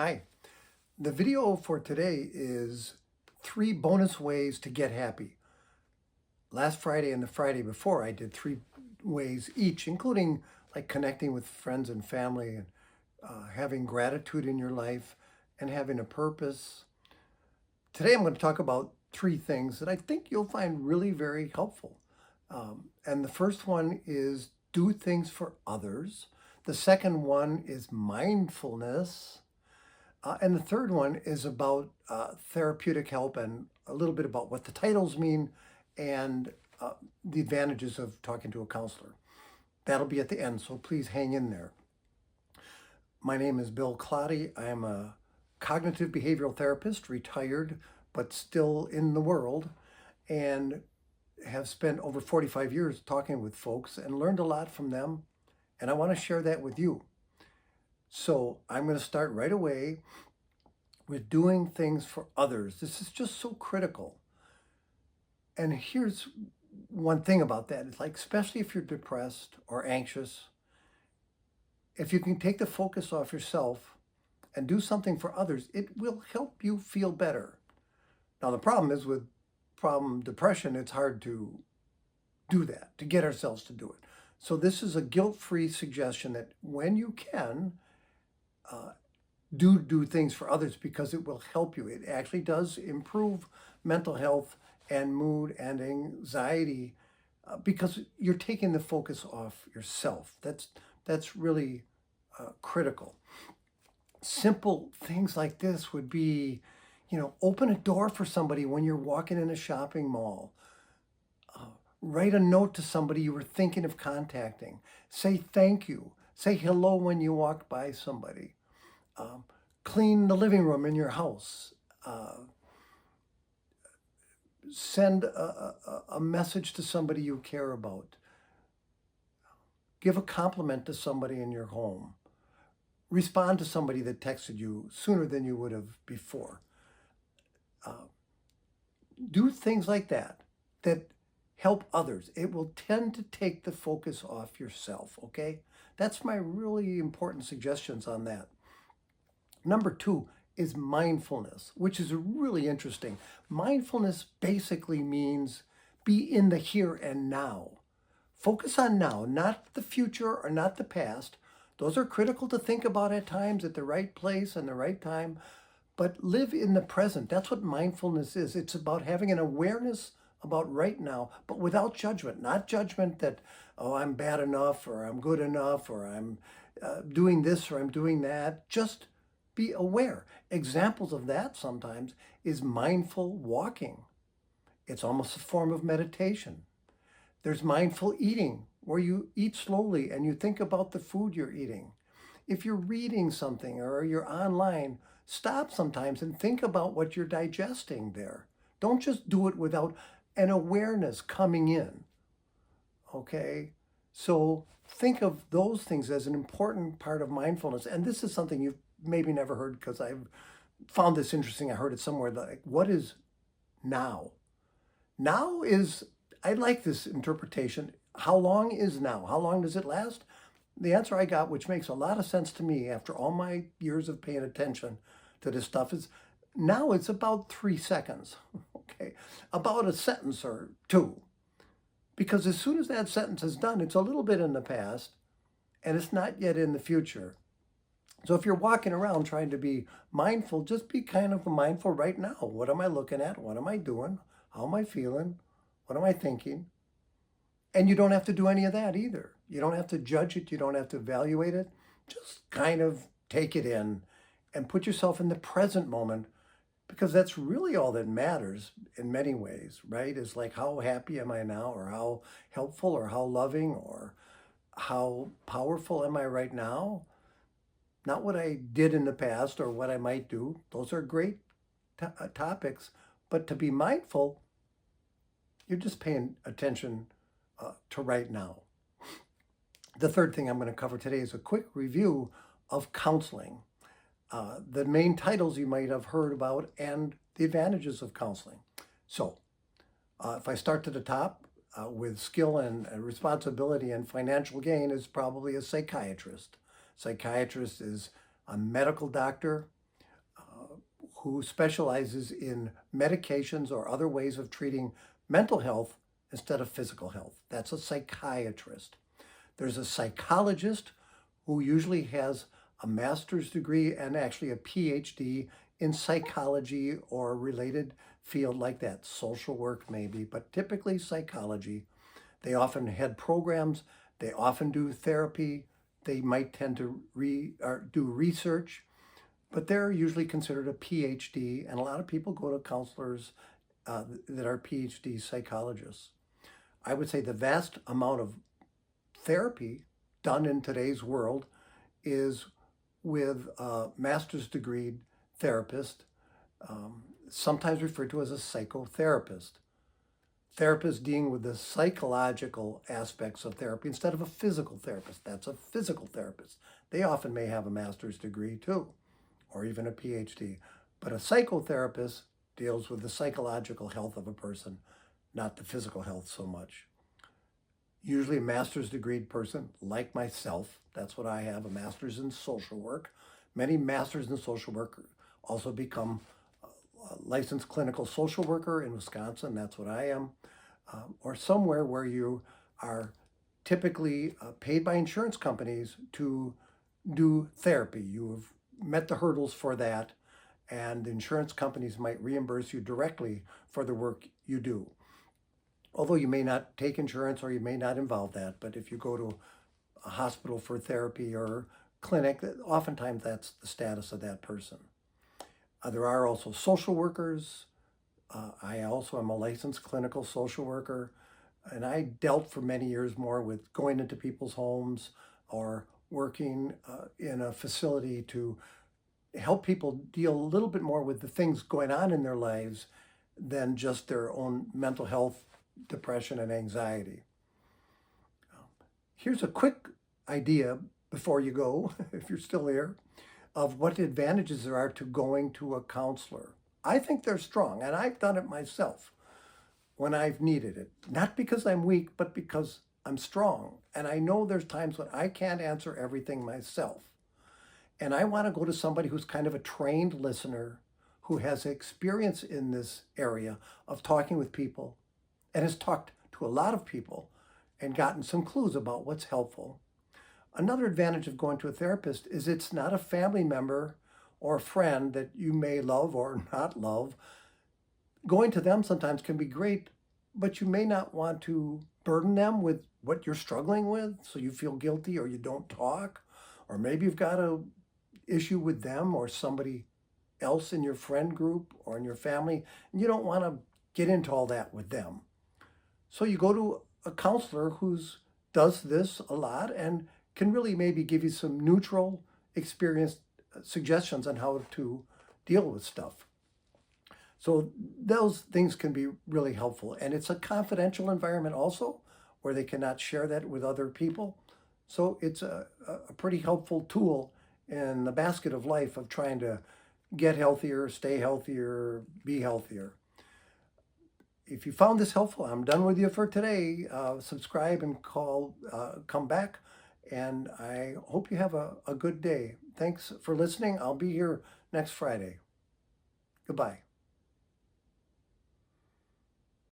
Hi. The video for today is 3 bonus ways to get happy. Last Friday and the Friday before, I did 3 ways each, including like connecting with friends and family and having gratitude in your life and having a purpose. Today, I'm going to talk about 3 things that I think you'll find really very helpful. And the first one is do things for others. The second one is mindfulness. And the third one is about therapeutic help and a little bit about what the titles mean and the advantages of talking to a counselor. That'll be at the end, so please hang in there. My name is Bill Clotty. I am a cognitive behavioral therapist, retired, but still in the world, and have spent over 45 years talking with folks and learned a lot from them, and I want to share that with you. So I'm going to start right away with doing things for others. This is just so critical. And here's one thing about that. It's like, especially if you're depressed or anxious, if you can take the focus off yourself and do something for others, it will help you feel better. Now, the problem is with depression, it's hard to do that, to get ourselves to do it. So this is a guilt-free suggestion that when you can, do things for others because it will help you. It actually does improve mental health and mood and anxiety because you're taking the focus off yourself. That's really critical. Simple things like this would be, open a door for somebody when you're walking in a shopping mall. Write a note to somebody you were thinking of contacting. Say thank you. Say hello when you walk by somebody. Clean the living room in your house. Send a message to somebody you care about. Give a compliment to somebody in your home. Respond to somebody that texted you sooner than you would have before. Do things like that help others. It will tend to take the focus off yourself, okay? That's my really important suggestions on that. Number 2 is mindfulness, which is really interesting. Mindfulness basically means be in the here and now. Focus on now, not the future or not the past. Those are critical to think about at times at the right place and the right time, but live in the present. That's what mindfulness is. It's about having an awareness about right now, but without judgment. Not judgment that, oh, I'm bad enough or I'm good enough or I'm doing this or I'm doing that. Just be aware. Examples of that sometimes is mindful walking. It's almost a form of meditation. There's mindful eating, where you eat slowly and you think about the food you're eating. If you're reading something or you're online, stop sometimes and think about what you're digesting there. Don't just do it without an awareness coming in, okay? So think of those things as an important part of mindfulness. And this is something you've maybe never heard because I've found this interesting. I heard it somewhere, like, what is now? Now is, I like this interpretation. How long is now? How long does it last? The answer I got, which makes a lot of sense to me after all my years of paying attention to this stuff, is now it's about 3 seconds, okay? About a sentence or 2. Because as soon as that sentence is done, it's a little bit in the past and it's not yet in the future. So if you're walking around trying to be mindful, just be kind of mindful right now. What am I looking at? What am I doing? How am I feeling? What am I thinking? And you don't have to do any of that either. You don't have to judge it. You don't have to evaluate it. Just kind of take it in and put yourself in the present moment, because that's really all that matters in many ways, right? Is like, how happy am I now, or how helpful or how loving or how powerful am I right now? Not what I did in the past or what I might do. Those are great topics, but to be mindful, you're just paying attention to right now. The third thing I'm going to cover today is a quick review of counseling. The main titles you might have heard about and the advantages of counseling. So if I start to the top with skill and responsibility and financial gain, is probably a psychiatrist. Psychiatrist is a medical doctor who specializes in medications or other ways of treating mental health instead of physical health. That's a psychiatrist. There's a psychologist who usually has a master's degree and actually a PhD in psychology or related field like that, social work maybe, but typically psychology. They often head programs, they often do therapy, they might tend to do research, but they're usually considered a PhD, and a lot of people go to counselors that are PhD psychologists. I would say the vast amount of therapy done in today's world is with a master's degree therapist, sometimes referred to as a psychotherapist. Therapists dealing with the psychological aspects of therapy instead of a physical therapist. That's a physical therapist. They often may have a master's degree too, or even a PhD. But a psychotherapist deals with the psychological health of a person, not the physical health so much. Usually a master's degree person like myself, that's what I have, a master's in social work. Many masters in social work also become a licensed clinical social worker in Wisconsin, that's what I am, or somewhere where you are typically paid by insurance companies to do therapy. You have met the hurdles for that, and the insurance companies might reimburse you directly for the work you do. Although you may not take insurance or you may not involve that, but if you go to a hospital for therapy or clinic, oftentimes that's the status of that person. There are also social workers. I also am a licensed clinical social worker, and I dealt for many years more with going into people's homes or working in a facility to help people deal a little bit more with the things going on in their lives than just their own mental health, depression, and anxiety. Here's a quick idea before you go, if you're still here, of what advantages there are to going to a counselor. I think they're strong, and I've done it myself when I've needed it. Not because I'm weak, but because I'm strong. And I know there's times when I can't answer everything myself. And I want to go to somebody who's kind of a trained listener, who has experience in this area of talking with people and has talked to a lot of people and gotten some clues about what's helpful. Another advantage of going to a therapist is it's not a family member or a friend that you may love or not love. Going to them sometimes can be great, but you may not want to burden them with what you're struggling with, so you feel guilty or you don't talk, or maybe you've got an issue with them or somebody else in your friend group or in your family, and you don't want to get into all that with them. So you go to a counselor who does this a lot and can really maybe give you some neutral experience suggestions on how to deal with stuff. So those things can be really helpful. And it's a confidential environment also, where they cannot share that with other people. So it's a pretty helpful tool in the basket of life of trying to get healthier, stay healthier, be healthier. If you found this helpful, I'm done with you for today. Subscribe and come back. And I hope you have a good day. Thanks for listening. I'll be here next Friday. Goodbye.